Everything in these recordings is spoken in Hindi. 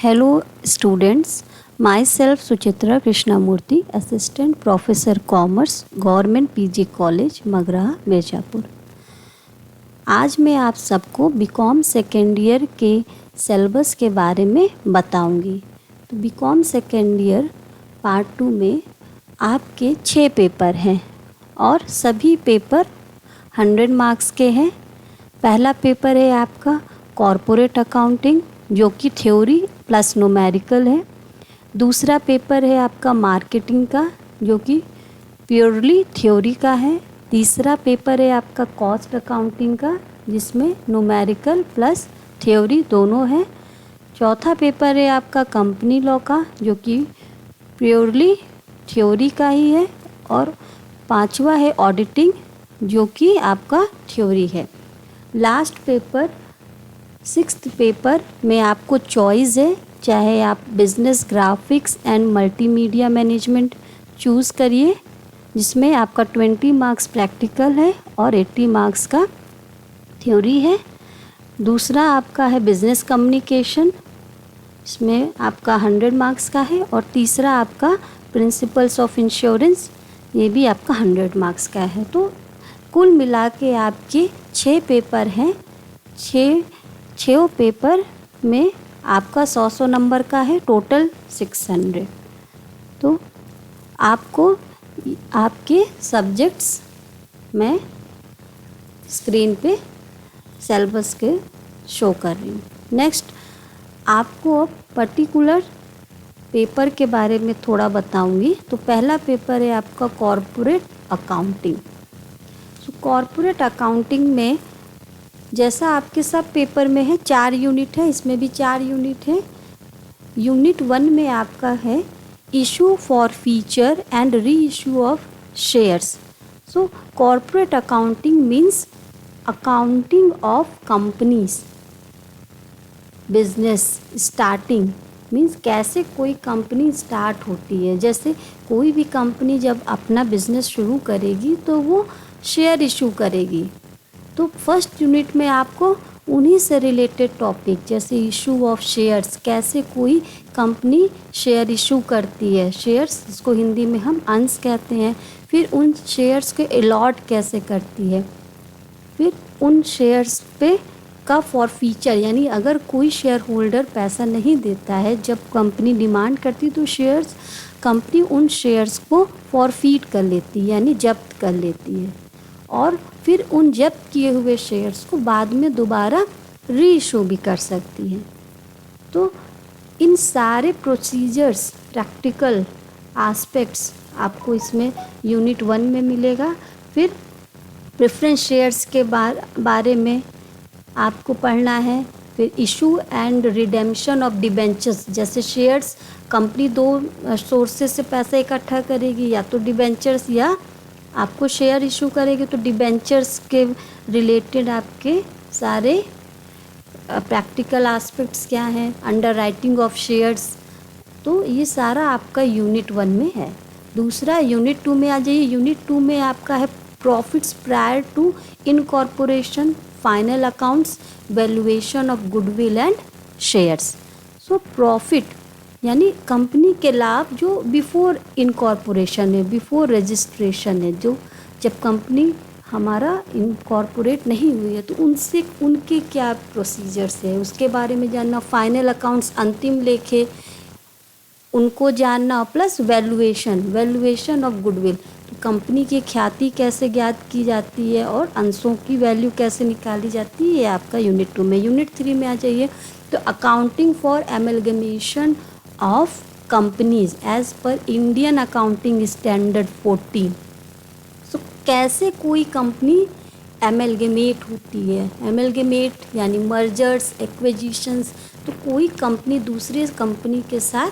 Hello students, myself Suchitra Krishnamurthy, Assistant Professor Commerce, Government PG College, मगरहा Mirzapur. आज मैं आप सबको बीकॉम सेकेंड ईयर के सिलेबस के बारे में बताऊंगी। तो बीकॉम सेकेंड ईयर पार्ट 2 में आपके 6 पेपर हैं और सभी पेपर 100 मार्क्स के हैं। पहला पेपर है आपका कॉरपोरेट अकाउंटिंग, जो कि थ्योरी प्लस न्यूमेरिकल है। दूसरा पेपर है आपका मार्केटिंग का, जो कि प्योरली थ्योरी का है। तीसरा पेपर है आपका कॉस्ट अकाउंटिंग का, जिसमें न्यूमेरिकल प्लस थ्योरी दोनों है। चौथा पेपर है आपका कंपनी लॉ का, जो कि प्योरली थ्योरी का ही है। और पांचवा है ऑडिटिंग, जो कि आपका थ्योरी है। लास्ट पेपर 6th पेपर में आपको चॉइस है, चाहे आप business graphics and multimedia management choose करिए, जिसमें आपका 20 मार्क्स प्रैक्टिकल है और 80 मार्क्स का थ्योरी है। दूसरा आपका है बिजनेस कम्युनिकेशन, इसमें आपका 100 मार्क्स का है। और तीसरा आपका प्रिंसिपल्स ऑफ इंश्योरेंस, ये भी आपका 100 मार्क्स का है। तो कुल मिला के आपके 6 पेपर हैं। 6 पेपर में आपका 100 नंबर का है, टोटल 600। तो आपको आपके सब्जेक्ट्स मैं स्क्रीन पे सिलेबस के शो कर रही हूँ। नेक्स्ट आपको पर्टिकुलर पेपर के बारे में थोड़ा बताऊंगी। तो पहला पेपर है आपका कॉरपोरेट अकाउंटिंग। तो कॉरपोरेट अकाउंटिंग में जैसा आपके सब पेपर में है 4 यूनिट है, इसमें भी 4 यूनिट है। यूनिट 1 में आपका है issue for feature and re issue of shares. So corporate accounting means accounting of companies business starting, means कैसे कोई कंपनी स्टार्ट होती है। जैसे कोई भी कंपनी जब अपना बिजनेस शुरू करेगी तो वो शेयर इशू करेगी। तो फर्स्ट यूनिट में आपको उन्हीं से रिलेटेड टॉपिक, जैसे इशू ऑफ शेयर्स, कैसे कोई कंपनी शेयर इशू करती है, शेयर्स जिसको हिंदी में हम अंश कहते हैं। फिर उन शेयर्स के अलॉट कैसे करती है। फिर उन शेयर्स पे का फॉर फीचर, यानी अगर कोई शेयर होल्डर पैसा नहीं देता है, जब कंपनी डिमांड करती तो शेयर्स कंपनी उन शेयर्स को फॉरफीट कर लेती है, यानी जब्त कर लेती है। और फिर उन जब्त किए हुए शेयर्स को बाद में दोबारा री इशू भी कर सकती है। तो इन सारे प्रोसीजर्स, प्रैक्टिकल एस्पेक्ट्स आपको इसमें यूनिट 1 में मिलेगा। फिर प्रेफरेंस शेयर्स के बारे में आपको पढ़ना है। फिर issue and redemption of debentures, जैसे शेयर्स कंपनी 2 सोर्सेस से पैसा इकट्ठा करेगी, या तो डिबेंचर्स या आपको शेयर इशू करेगी। तो डिबेंचर्स के रिलेटेड आपके सारे प्रैक्टिकल एस्पेक्ट्स क्या हैं, अंडर राइटिंग ऑफ शेयर्स, तो ये सारा आपका यूनिट 1 में है। दूसरा यूनिट 2 में आ जाइए। यूनिट 2 में आपका है profits prior to incorporation, final accounts, valuation of goodwill and shares. So profit यानी कंपनी के लाभ जो बिफोर इनकॉर्पोरेशन है, बिफोर रजिस्ट्रेशन है, जो जब कंपनी हमारा इनकॉर्पोरेट नहीं हुई है तो उनसे उनके क्या प्रोसीजर्स है उसके बारे में जानना। फाइनल अकाउंट्स, अंतिम लेखे, उनको जानना। प्लस वैल्यूएशन ऑफ गुडविल, तो कंपनी की ख्याति कैसे ज्ञात की जाती है और अंशों की वैल्यू कैसे निकाली जाती है, आपका यूनिट 2 में। यूनिट 3 में आ जाइए। तो accounting for amalgamation of companies as per Indian accounting standard 14। So कैसे कोई कंपनी एमलगमेट होती है। एमलगमेट यानी मर्जर्स, एक्विजिशंस। तो कोई कंपनी दूसरे कंपनी के साथ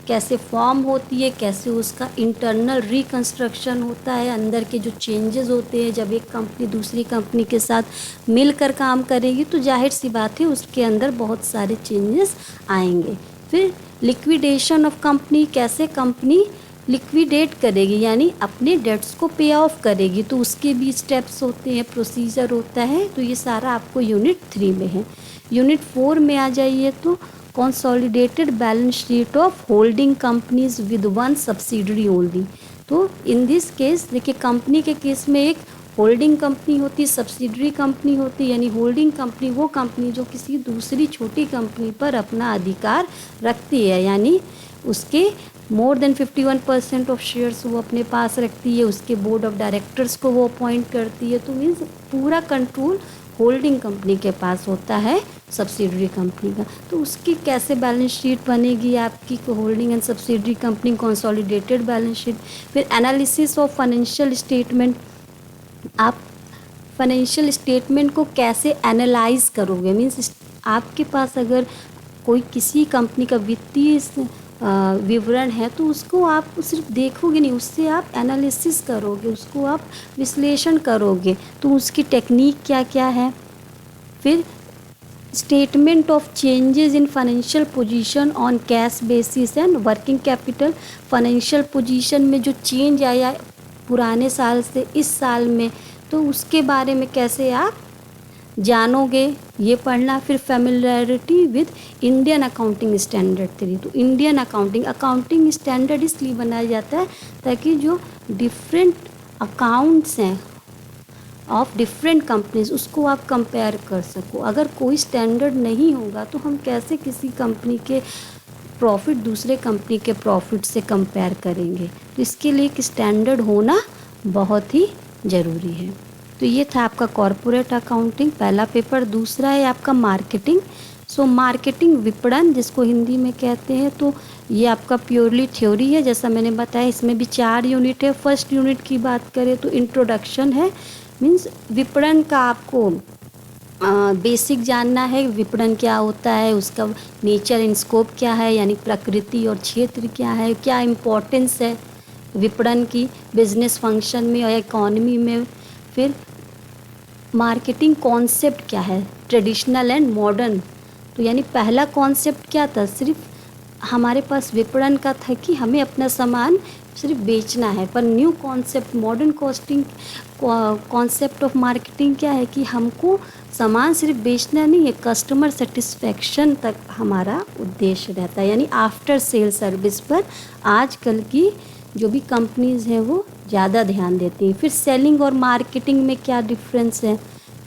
कैसे फॉर्म होती है, कैसे उसका इंटरनल रिकंस्ट्रक्शन होता है, अंदर के जो चेंजेस होते हैं। जब एक कंपनी दूसरी कंपनी के साथ मिलकर काम करेगी तो जाहिर सी बात है उसके अंदर बहुत सारे चेंजेस आएंगे। फिर लिक्विडेशन ऑफ कंपनी, कैसे कंपनी लिक्विडेट करेगी, यानी अपने डेट्स को पे ऑफ करेगी, तो उसके भी स्टेप्स होते हैं, प्रोसीजर होता है। तो ये सारा आपको यूनिट 3 में है। यूनिट 4 में आ जाइए। तो consolidated balance sheet of holding companies with one subsidiary only। तो इन दिस केस देखिए, कंपनी के केस में एक होल्डिंग कंपनी होती, सब्सिडरी कंपनी होती, यानी होल्डिंग कंपनी वो कंपनी जो किसी दूसरी छोटी कंपनी पर अपना अधिकार रखती है, यानी उसके मोर देन 51% ऑफ शेयर्स वो अपने पास रखती है, उसके बोर्ड ऑफ डायरेक्टर्स को वो अपॉइंट करती है। तो मीन्स पूरा कंट्रोल होल्डिंग कंपनी के पास होता है सब्सिडरी कंपनी का। तो उसकी कैसे बैलेंस शीट बनेगी आपकी holding and subsidiary company, consolidated balance sheet. फिर एनालिसिस ऑफ फाइनेंशियल स्टेटमेंट, आप फाइनेंशियल स्टेटमेंट को कैसे एनालाइज करोगे, मीन्स आपके पास अगर कोई किसी कंपनी का वित्तीय विवरण है तो उसको आप सिर्फ देखोगे नहीं, उससे आप एनालिसिस करोगे, उसको आप विश्लेषण करोगे, तो उसकी टेक्निक क्या क्या है। फिर statement of changes in financial position on cash basis and working capital, financial position में जो चेंज आया पुराने साल से इस साल में, तो उसके बारे में कैसे आप जानोगे, ये पढ़ना। फिर familiarity with Indian accounting standard 3, तो इंडियन अकाउंटिंग स्टैंडर्ड इसलिए बनाया जाता है ताकि जो डिफरेंट अकाउंट्स हैं ऑफ डिफरेंट कंपनीज उसको आप कंपेयर कर सको। अगर कोई स्टैंडर्ड नहीं होगा तो हम कैसे किसी कंपनी के प्रॉफिट दूसरे कंपनी के प्रॉफिट से कंपेयर करेंगे। तो इसके लिए एक स्टैंडर्ड होना बहुत ही ज़रूरी है। तो ये था आपका कॉरपोरेट अकाउंटिंग पहला पेपर। दूसरा है आपका मार्केटिंग। सो मार्केटिंग विपणन जिसको हिंदी में कहते हैं, तो ये आपका प्योरली थ्योरी है। जैसा मैंने बताया इसमें भी 4 यूनिट है। फर्स्ट यूनिट की बात करें तो इंट्रोडक्शन है, मीन्स विपणन का आपको बेसिक जानना है, विपणन क्या होता है, उसका नेचर एंड स्कोप क्या है, यानी प्रकृति और क्षेत्र क्या है, क्या इम्पोर्टेंस है विपणन की बिजनेस फंक्शन में और इकोनॉमी में। फिर मार्केटिंग कॉन्सेप्ट क्या है, ट्रेडिशनल एंड मॉडर्न। तो यानी पहला कॉन्सेप्ट क्या था, सिर्फ हमारे पास विपणन का था कि हमें अपना सामान सिर्फ बेचना है, पर new concept modern costing concept of marketing क्या है कि हमको सामान सिर्फ बेचना नहीं है, कस्टमर सेटिस्फेक्शन तक हमारा उद्देश्य रहता है, यानी आफ्टर सेल सर्विस पर आजकल की जो भी कंपनीज़ हैं वो ज़्यादा ध्यान देती हैं। फिर सेलिंग और मार्केटिंग में क्या डिफरेंस है,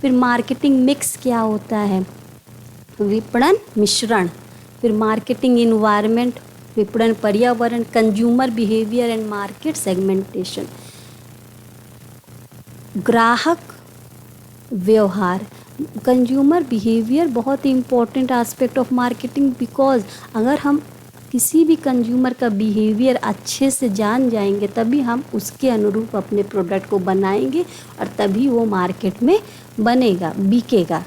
फिर मार्केटिंग मिक्स क्या होता है, विपणन मिश्रण, फिर मार्केटिंग इन्वायरमेंट, विपणन पर्यावरण, consumer behaviour and market segmentation, ग्राहक व्यवहार। कंज्यूमर बिहेवियर बहुत ही important aspect of marketing, because अगर हम किसी भी कंज्यूमर का बिहेवियर अच्छे से जान जाएंगे तभी हम उसके अनुरूप अपने प्रोडक्ट को बनाएंगे और तभी वो मार्केट में बिकेगा।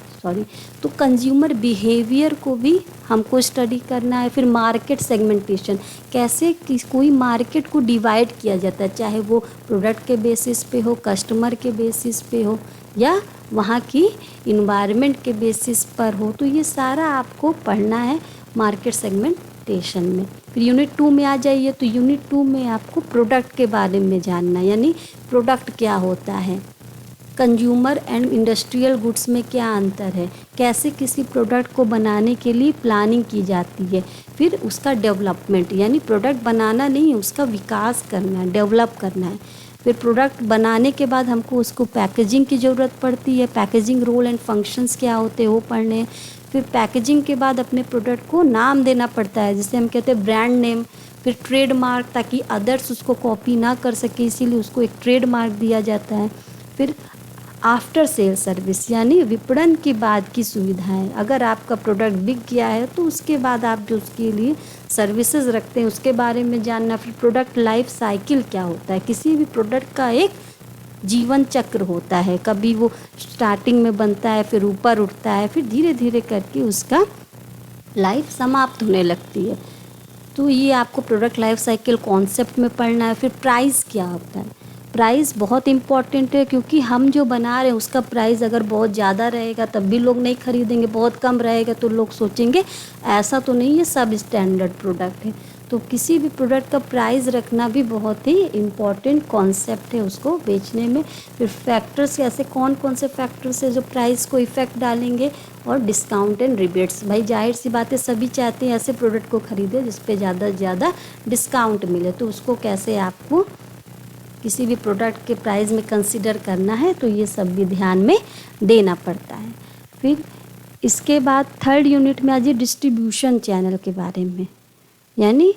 तो कंज्यूमर बिहेवियर को भी हमको स्टडी करना है। फिर मार्केट सेगमेंटेशन, कैसे कोई मार्केट को डिवाइड किया जाता है, चाहे वो प्रोडक्ट के बेसिस पे हो, कस्टमर के बेसिस पे हो या वहाँ की इन्वायरमेंट के बेसिस पर हो। तो ये सारा आपको पढ़ना है मार्केट सेगमेंटेशन में। फिर यूनिट 2 में आ जाइए, तो यूनिट 2 में आपको प्रोडक्ट के बारे में जानना, यानी प्रोडक्ट क्या होता है, कंज्यूमर एंड इंडस्ट्रियल गुड्स में क्या अंतर है, कैसे किसी प्रोडक्ट को बनाने के लिए प्लानिंग की जाती है, फिर उसका डेवलपमेंट, यानी प्रोडक्ट बनाना नहीं, उसका विकास करना है, डेवलप करना है। फिर प्रोडक्ट बनाने के बाद हमको उसको पैकेजिंग की ज़रूरत पड़ती है, पैकेजिंग रोल एंड फंक्शंस क्या होते हैं वो पढ़ने हैं। फिर पैकेजिंग के बाद अपने प्रोडक्ट को नाम देना पड़ता है, जिसे हम कहते हैं ब्रांड नेम। फिर ट्रेडमार्क, ताकि अदर्स उसको कॉपी ना कर सके, इसीलिए उसको एक ट्रेडमार्क दिया जाता है। फिर आफ्टर सेल सर्विस, यानी विपणन के बाद की सुविधाएं। अगर आपका प्रोडक्ट बिक गया है तो उसके बाद आप जो उसके लिए सर्विसेज रखते हैं उसके बारे में जानना। फिर प्रोडक्ट लाइफ साइकिल क्या होता है, किसी भी प्रोडक्ट का एक जीवन चक्र होता है, कभी वो स्टार्टिंग में बनता है, फिर ऊपर उठता है, फिर धीरे धीरे करके उसका लाइफ समाप्त होने लगती है। तो ये आपको प्रोडक्ट लाइफ साइकिल कॉन्सेप्ट में पढ़ना है। फिर प्राइस क्या होता है, प्राइस बहुत इम्पॉर्टेंट है, क्योंकि हम जो बना रहे हैं उसका प्राइस अगर बहुत ज़्यादा रहेगा तब भी लोग नहीं खरीदेंगे, बहुत कम रहेगा तो लोग सोचेंगे ऐसा तो नहीं है सब स्टैंडर्ड प्रोडक्ट है। तो किसी भी प्रोडक्ट का प्राइस रखना भी बहुत ही इम्पॉर्टेंट कॉन्सेप्ट है उसको बेचने में। फिर फैक्टर्स ऐसे कौन कौन से फैक्टर्स है जो प्राइस को इफ़ेक्ट डालेंगे, और डिस्काउंट एंड रिबेट्स। भाई जाहिर सी बात है, सभी चाहते हैं ऐसे प्रोडक्ट को खरीदें जिस पे ज़्यादा से ज़्यादा डिस्काउंट मिले, तो उसको कैसे आपको किसी भी प्रोडक्ट के प्राइस में कंसिडर करना है, तो ये सब भी ध्यान में देना पड़ता है। फिर इसके बाद थर्ड यूनिट में आ जाइए डिस्ट्रीब्यूशन चैनल के बारे में, यानी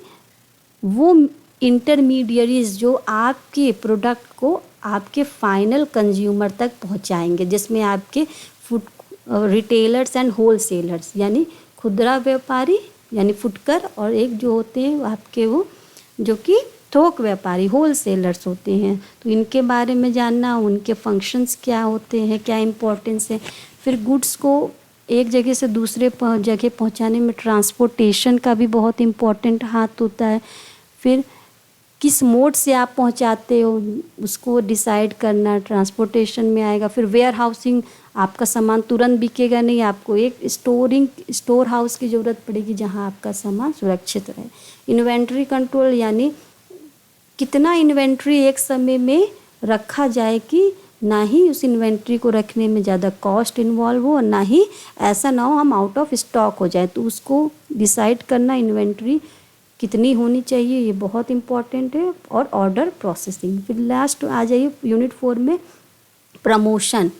वो इंटरमीडियरीज जो आपके प्रोडक्ट को आपके फाइनल कंज्यूमर तक पहुंचाएंगे, जिसमें आपके फूड रिटेलर्स एंड होलसेलर्स यानी खुदरा व्यापारी यानी फुटकर, और एक जो होते हैं आपके वो जो कि थोक व्यापारी होलसेलर्स होते हैं। तो इनके बारे में जानना, उनके फंक्शंस क्या होते हैं, क्या इम्पोर्टेंस है। फिर गुड्स को एक जगह से दूसरे जगह पहुंचाने में ट्रांसपोर्टेशन का भी बहुत इम्पोर्टेंट हाथ होता है। फिर किस मोड से आप पहुंचाते हो उसको डिसाइड करना ट्रांसपोर्टेशन में आएगा। फिर वेयर हाउसिंग, आपका सामान तुरंत बिकेगा नहीं, आपको एक स्टोर हाउस की ज़रूरत पड़ेगी जहां आपका सामान सुरक्षित रहे। इन्वेंट्री कंट्रोल, यानी कितना इन्वेंट्री एक समय में रखा जाए कि ना ही उस इन्वेंट्री को रखने में ज़्यादा कॉस्ट इन्वॉल्व हो और ना ही ऐसा ना हो हम आउट ऑफ स्टॉक हो जाए, तो उसको डिसाइड करना इन्वेंट्री कितनी होनी चाहिए, ये बहुत इम्पॉर्टेंट है। और ऑर्डर प्रोसेसिंग। फिर लास्ट आ जाइए यूनिट 4 में प्रमोशन।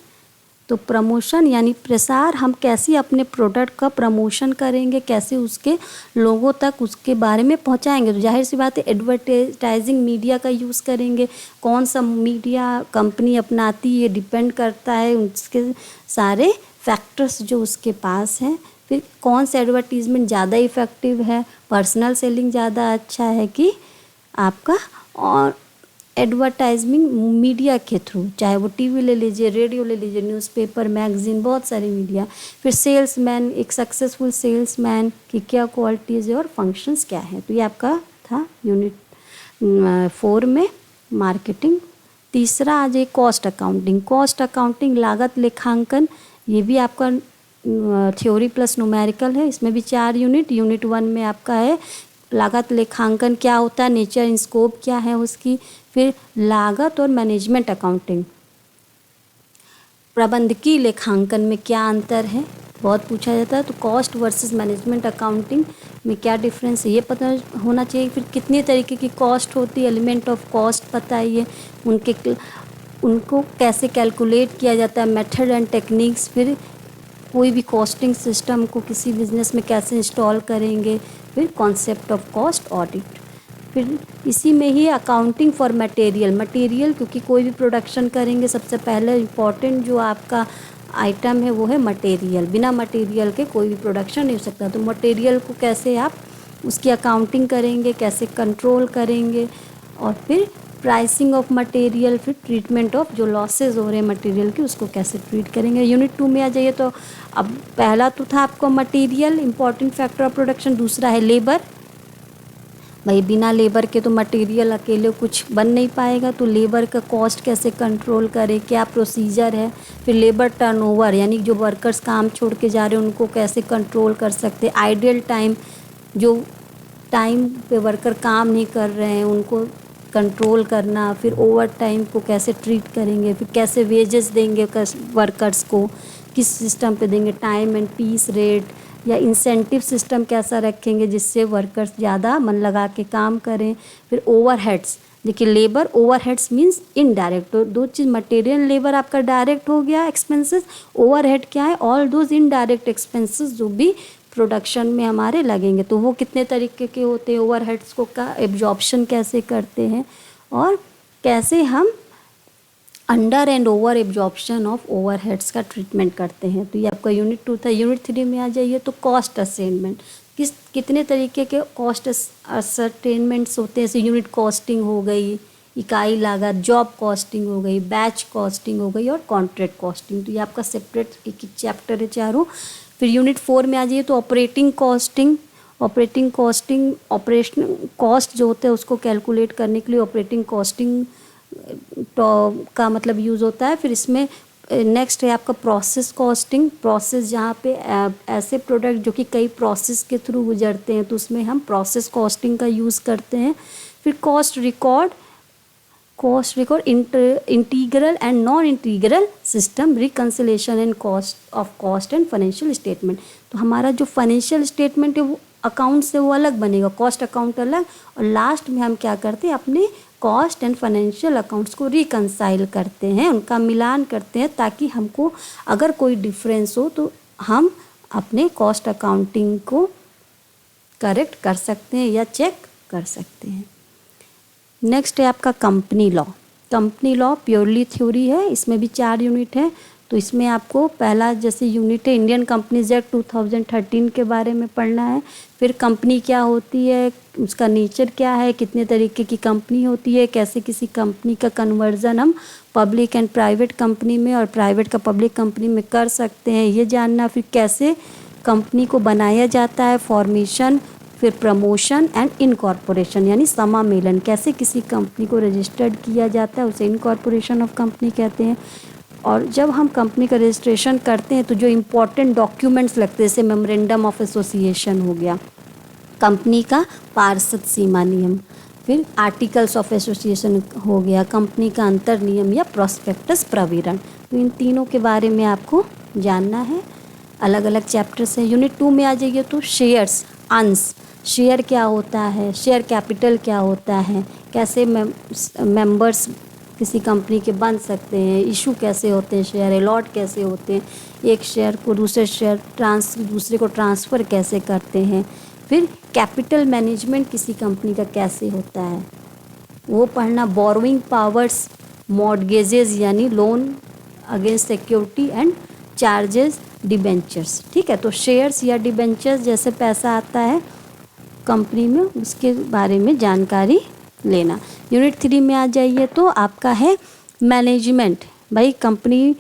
तो प्रमोशन यानी प्रसार, हम कैसे अपने प्रोडक्ट का प्रमोशन करेंगे, कैसे उसके लोगों तक उसके बारे में पहुंचाएंगे। तो जाहिर सी बात है एडवर्टाइजिंग मीडिया का यूज़ करेंगे। कौन सा मीडिया कंपनी अपनाती है डिपेंड करता है उसके सारे फैक्टर्स जो उसके पास हैं। फिर कौन सा एडवर्टीज़मेंट ज़्यादा इफ़ेक्टिव है, पर्सनल सेलिंग ज़्यादा अच्छा है कि आपका और एडवर्टाइजमिंग मीडिया के थ्रू, चाहे वो टीवी ले लीजिए, रेडियो ले लीजिए, न्यूज़पेपर, मैगजीन, बहुत सारी मीडिया। फिर सेल्समैन, एक सक्सेसफुल सेल्समैन की क्या क्वालिटीज़ है और फंक्शंस क्या है। तो ये आपका था यूनिट 4 में मार्केटिंग। तीसरा आ जाए कॉस्ट अकाउंटिंग। कॉस्ट अकाउंटिंग लागत लेखांकन, ये भी आपका थ्योरी प्लस न्यूमेरिकल है। इसमें भी 4 यूनिट। यूनिट 1 में आपका है लागत लेखांकन क्या होता है, नेचर इन स्कोप क्या है उसकी। फिर लागत और मैनेजमेंट अकाउंटिंग, प्रबंधकीय लेखांकन में क्या अंतर है, बहुत पूछा जाता है। तो कॉस्ट वर्सेस मैनेजमेंट अकाउंटिंग में क्या डिफरेंस है ये पता होना चाहिए। फिर कितने तरीके की कॉस्ट होती है, एलिमेंट ऑफ कॉस्ट बताइए, उनको कैसे कैलकुलेट किया जाता है, मेथड एंड टेक्निक्स। फिर कोई भी कॉस्टिंग सिस्टम को किसी बिजनेस में कैसे इंस्टॉल करेंगे। फिर कॉन्सेप्ट ऑफ कॉस्ट ऑडिट। फिर इसी में ही अकाउंटिंग फॉर मटेरियल, क्योंकि कोई भी प्रोडक्शन करेंगे सबसे पहले इम्पॉर्टेंट जो आपका आइटम है वो है मटेरियल। बिना मटेरियल के कोई भी प्रोडक्शन नहीं हो सकता। तो मटेरियल को कैसे आप उसकी अकाउंटिंग करेंगे, कैसे कंट्रोल करेंगे। और फिर प्राइसिंग ऑफ मटेरियल, फिर ट्रीटमेंट ऑफ जो लॉसेज हो रहे हैं मटेरियल के उसको कैसे ट्रीट करेंगे। यूनिट 2 में आ जाइए तो अब पहला तो था आपको material, important factor of production. दूसरा है लेबर, भाई बिना लेबर के तो मटेरियल अकेले कुछ बन नहीं पाएगा, तो लेबर का कॉस्ट कैसे कंट्रोल करें, क्या प्रोसीजर है। फिर लेबर टर्नओवर, यानी जो वर्कर्स काम छोड़ के जा रहे हैं उनको कैसे कंट्रोल कर सकते। आइडियल टाइम, जो टाइम पे वर्कर काम नहीं कर रहे हैं उनको कंट्रोल करना। फिर ओवर टाइम को कैसे ट्रीट करेंगे, फिर कैसे वेजेस देंगे वर्कर्स को, किस सिस्टम पे देंगे, टाइम एंड पीस रेट, या इंसेंटिव सिस्टम कैसा रखेंगे जिससे वर्कर्स ज़्यादा मन लगा के काम करें। फिर ओवरहेड्स, देखिए लेबर ओवरहेड्स मींस इनडायरेक्ट, तो दो चीज़, मटेरियल लेबर आपका डायरेक्ट हो गया एक्सपेंसेस, ओवरहेड क्या है, ऑल दोज इनडायरेक्ट एक्सपेंसेस जो भी प्रोडक्शन में हमारे लगेंगे। तो वो कितने तरीके के होते हैं, ओवरहेड्स को का एब्जॉर्प्शन कैसे करते हैं, और कैसे हम under and over absorption of overheads का ट्रीटमेंट करते हैं। तो ये आपका यूनिट 2 था। यूनिट 3 में आ जाइए तो कॉस्ट असेसमेंट, कितने तरीके के कॉस्ट असरटेनमेंट्स होते हैं। जैसे यूनिट कॉस्टिंग हो गई, इकाई लागत, जॉब कॉस्टिंग हो गई, बैच कॉस्टिंग हो गई, और कॉन्ट्रैक्ट कॉस्टिंग। तो ये आपका सेपरेट एक चैप्टर है चारों। फिर यूनिट 4 में आ जाइए तो ऑपरेटिंग कॉस्टिंग। ऑपरेशन कॉस्ट जो होता है उसको कैलकुलेट करने के लिए ऑपरेटिंग कॉस्टिंग का मतलब यूज़ होता है। फिर इसमें नेक्स्ट है आपका प्रोसेस कॉस्टिंग। प्रोसेस जहाँ पे ऐसे प्रोडक्ट जो कि कई प्रोसेस के थ्रू गुजरते हैं तो उसमें हम प्रोसेस कॉस्टिंग का यूज़ करते हैं। फिर cost record integral and non integral system reconciliation and cost and financial statement. तो हमारा जो फाइनेंशियल स्टेटमेंट है वो अकाउंट से वो अलग बनेगा, कॉस्ट अकाउंट अलग, और लास्ट में हम क्या करते हैं अपने कॉस्ट एंड फाइनेंशियल अकाउंट्स को रिकंसाइल करते हैं, उनका मिलान करते हैं, ताकि हमको अगर कोई डिफरेंस हो तो हम अपने कॉस्ट अकाउंटिंग को करेक्ट कर सकते हैं या चेक कर सकते हैं। नेक्स्ट है आपका company law. Company law purely theory है, इसमें भी 4 यूनिट है। तो इसमें आपको पहला जैसे यूनिट है इंडियन कंपनीज एक्ट 2013 के बारे में पढ़ना है। फिर कंपनी क्या होती है, उसका नेचर क्या है, कितने तरीके की कंपनी होती है, कैसे किसी कंपनी का कन्वर्जन हम पब्लिक एंड प्राइवेट कंपनी में और प्राइवेट का पब्लिक कंपनी में कर सकते हैं, ये जानना। फिर कैसे कंपनी को बनाया जाता है, फॉर्मेशन, फिर प्रमोशन एंड इनकॉर्पोरेशन यानी समामेलन, कैसे किसी कंपनी को रजिस्टर्ड किया जाता है, उसे इनकॉर्पोरेशन ऑफ कंपनी कहते हैं। और जब हम कंपनी का रजिस्ट्रेशन करते हैं तो जो इम्पोर्टेंट डॉक्यूमेंट्स लगते हैं, जैसे मेमोरेंडम ऑफ एसोसिएशन हो गया, कंपनी का पार्षद सीमा नियम, फिर आर्टिकल्स ऑफ एसोसिएशन हो गया, कंपनी का अंतर नियम या प्रोस्पेक्टस प्रविरण। तो इन तीनों के बारे में आपको जानना है, अलग अलग चैप्टर्स हैं। यूनिट 2 में आ जाइए तो शेयर्स, अंश, शेयर क्या होता है, शेयर कैपिटल क्या होता है, कैसे मेंबर्स किसी कंपनी के बन सकते हैं, इशू कैसे होते हैं, शेयर अलॉट कैसे होते हैं, एक शेयर को दूसरे को ट्रांसफ़र कैसे करते हैं, फिर कैपिटल मैनेजमेंट किसी कंपनी का कैसे होता है वो पढ़ना। बोरोइंग पावर्स, मॉर्गेजेस यानी loan against security and charges, debentures. ठीक है, तो शेयर्स या डिबेंचर्स जैसे पैसा आता है कंपनी में उसके बारे में जानकारी लेना। यूनिट 3 में आ जाइए तो आपका है मैनेजमेंट। भाई कंपनी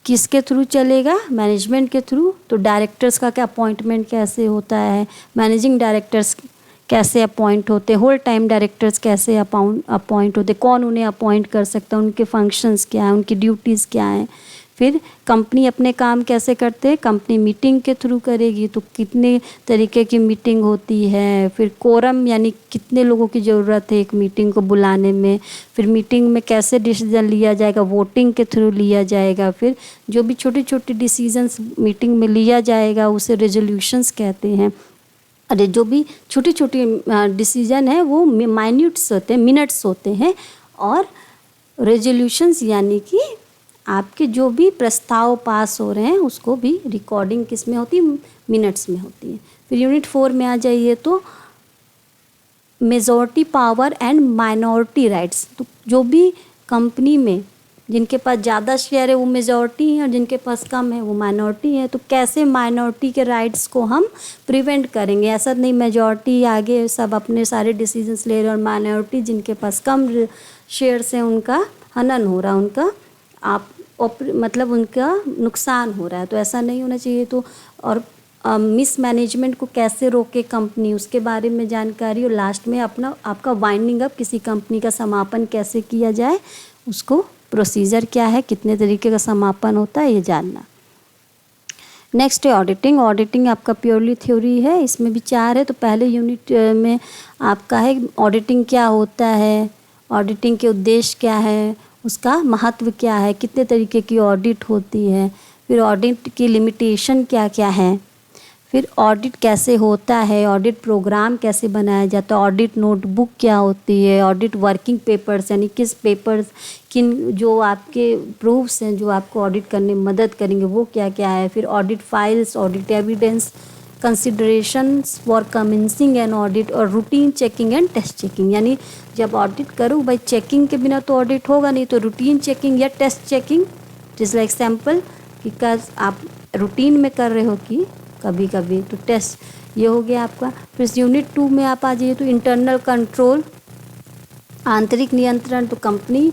किसके थ्रू चलेगा, मैनेजमेंट के थ्रू। तो डायरेक्टर्स का क्या अपॉइंटमेंट कैसे होता है, मैनेजिंग डायरेक्टर्स कैसे अपॉइंट होते हैं, होल टाइम डायरेक्टर्स कैसे अपॉइंट होते, कौन उन्हें अपॉइंट कर सकता है, उनके फंक्शंस क्या हैं, उनकी ड्यूटीज़ क्या हैं। फिर कंपनी अपने काम कैसे करते हैं, कंपनी मीटिंग के थ्रू करेगी तो कितने तरीके की मीटिंग होती है। फिर कोरम यानी कितने लोगों की ज़रूरत है एक मीटिंग को बुलाने में। फिर मीटिंग में कैसे डिसीजन लिया जाएगा, वोटिंग के थ्रू लिया जाएगा। फिर जो भी छोटी छोटी डिसीजंस मीटिंग में लिया जाएगा उसे रेजोल्यूशंस कहते हैं। अरे जो भी छोटी छोटी डिसीजन है वो माइन्यूट्स होते हैं, मिनट्स होते हैं। और रेजोल्यूशंस यानी कि आपके जो भी प्रस्ताव पास हो रहे हैं उसको भी रिकॉर्डिंग किस में होती है, मिनट्स में होती है। फिर यूनिट 4 में आ जाइए तो majority power and minority rights. तो जो भी कंपनी में जिनके पास ज़्यादा शेयर है वो मेजॉरिटी है और जिनके पास कम है वो माइनॉरिटी है। तो कैसे माइनॉरिटी के राइट्स को हम प्रिवेंट करेंगे, ऐसा नहीं मेजॉरिटी आगे सब अपने सारे डिसीजंस ले रहे और माइनॉरिटी जिनके पास कम शेयर्स हैं उनका हनन हो रहा है, उनका मतलब उनका नुकसान हो रहा है। तो ऐसा नहीं होना चाहिए। तो और मिस मैनेजमेंट को कैसे रोके कंपनी, उसके बारे में जानकारी। और लास्ट में आपका वाइंडिंग अप, किसी कंपनी का समापन कैसे किया जाए, उसको प्रोसीजर क्या है, कितने तरीके का समापन होता है, ये जानना। नेक्स्ट है ऑडिटिंग। ऑडिटिंग आपका प्योरली थ्योरी है, इसमें भी 4 है। तो पहले यूनिट में आपका है ऑडिटिंग क्या होता है, ऑडिटिंग के उद्देश्य क्या है, उसका महत्व क्या है, कितने तरीके की ऑडिट होती है, फिर ऑडिट की लिमिटेशन क्या क्या है, फिर ऑडिट कैसे होता है, ऑडिट प्रोग्राम कैसे बनाया जाता है, ऑडिट नोटबुक क्या होती है, ऑडिट वर्किंग पेपर्स यानी किस पेपर्स किन जो आपके प्रूफ्स हैं जो आपको ऑडिट करने में मदद करेंगे वो क्या क्या है, फिर audit files, audit evidence, considerations for commencing an audit और routine checking and test checking. यानी जब ऑडिट करूँ भाई चेकिंग के बिना तो ऑडिट होगा नहीं, तो रूटीन चेकिंग या टेस्ट चेकिंग जिस लाइक सैम्पल कि आप रूटीन में कर रहे हो कि कभी कभी, तो टेस्ट ये हो गया आपका। फिर यूनिट 2 में आप आ जाइए तो इंटरनल कंट्रोल, आंतरिक नियंत्रण। तो कंपनी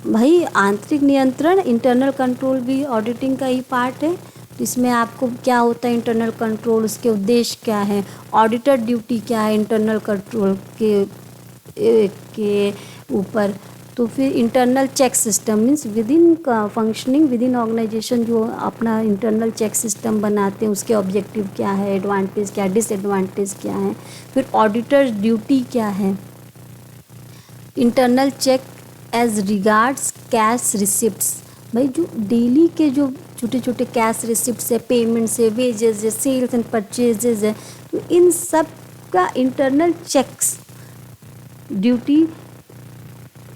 भाई आंतरिक नियंत्रण, इंटरनल कंट्रोल भी ऑडिटिंग का ही पार्ट है। तो इसमें आपको क्या होता है इंटरनल कंट्रोल, उसके उद्देश्य क्या है, ऑडिटर ड्यूटी क्या है इंटरनल कंट्रोल के ऊपर, तो फिर internal check system means within functioning within organisation जो अपना इंटरनल चेक सिस्टम बनाते हैं उसके ऑब्जेक्टिव क्या है, एडवांटेज क्या है, डिसएडवांटेज क्या है। फिर ऑडिटर ड्यूटी क्या है, internal check as regards cash receipts, भाई जो डेली के जो छोटे छोटे कैश रिसिप्ट्स है, पेमेंट्स है, वेजेस है, सेल्स एंड परचेजेज है, तो इन सब का इंटरनल चेक्स ड्यूटी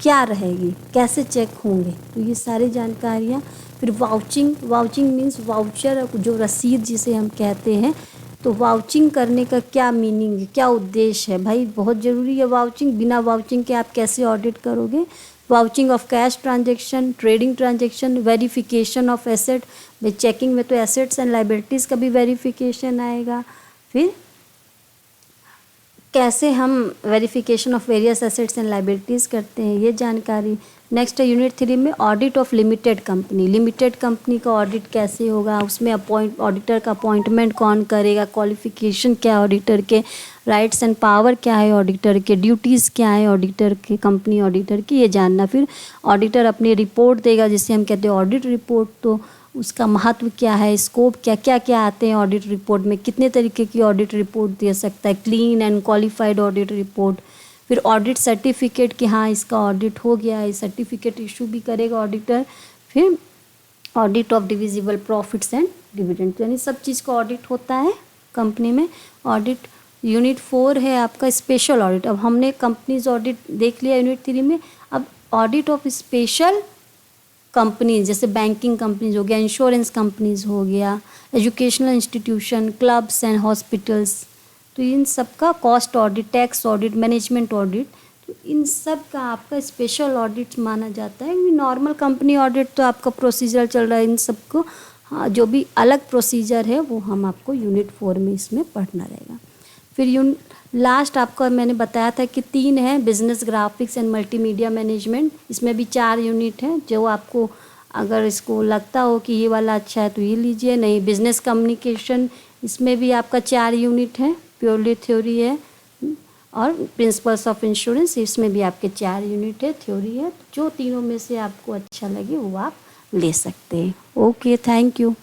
क्या रहेगी, कैसे चेक होंगे, तो ये सारी जानकारियाँ। फिर वाउचिंग मीन्स वाउचर जो रसीद जिसे हम कहते हैं, तो वाउचिंग करने का क्या मीनिंग है, क्या उद्देश्य है, भाई बहुत ज़रूरी है वाउचिंग। बिना वाउचिंग के आप कैसे ऑडिट करोगे। Vouching of cash transaction, trading transaction, verification of asset, भाई चेकिंग में तो एसेट्स एंड लाइबिलिटीज़ का भी वेरिफिकेशन आएगा। फिर कैसे हम verification of various assets and liabilities करते हैं, ये जानकारी। नेक्स्ट है यूनिट 3 में audit of limited company. Limited company का ऑडिट कैसे होगा, उसमें ऑडिटर का अपॉइंटमेंट कौन करेगा, क्वालिफिकेशन क्या है ऑडिटर के, राइट्स एंड पावर क्या है ऑडिटर के, ड्यूटीज़ क्या है ऑडिटर के, कंपनी ऑडिटर की, ये जानना। फिर ऑडिटर अपनी रिपोर्ट देगा जिसे हम कहते हैं ऑडिट रिपोर्ट, तो उसका महत्व क्या है, स्कोप क्या क्या क्या आते हैं ऑडिट रिपोर्ट में, कितने तरीके की ऑडिट रिपोर्ट दे सकता है, clean and qualified audit report. फिर ऑडिट सर्टिफिकेट कि हाँ इसका ऑडिट हो गया है, सर्टिफिकेट इशू भी करेगा ऑडिटर। फिर audit of divisible profits and dividend, यानी सब चीज़ का ऑडिट होता है कंपनी में। ऑडिट यूनिट 4 है आपका स्पेशल ऑडिट। अब हमने कंपनीज ऑडिट देख लिया यूनिट 3 में, अब ऑडिट ऑफ स्पेशल कंपनीज जैसे बैंकिंग कंपनीज हो गया, इंश्योरेंस कंपनीज हो गया, educational institution, clubs and hospitals, तो इन सब का cost audit, tax audit, management audit, तो इन सब का आपका स्पेशल ऑडिट माना जाता है। नॉर्मल कंपनी ऑडिट तो आपका प्रोसीजर चल रहा है, इन सबको हाँ, जो भी अलग प्रोसीजर है वो हम आपको यूनिट 4 में इसमें पढ़ना रहेगा। फिर लास्ट आपको मैंने बताया था कि 3 है, business graphics and multimedia management, इसमें भी 4 यूनिट हैं। जो आपको अगर इसको लगता हो कि ये वाला अच्छा है तो ये लीजिए, नहीं बिजनेस कम्युनिकेशन इसमें भी आपका 4 यूनिट है, प्योरली थ्योरी है। और प्रिंसिपल्स ऑफ इंश्योरेंस इसमें भी आपके 4 यूनिट है, थ्योरी है। जो तीनों में से आपको अच्छा लगे वो आप ले सकते हैं। Okay, thank you.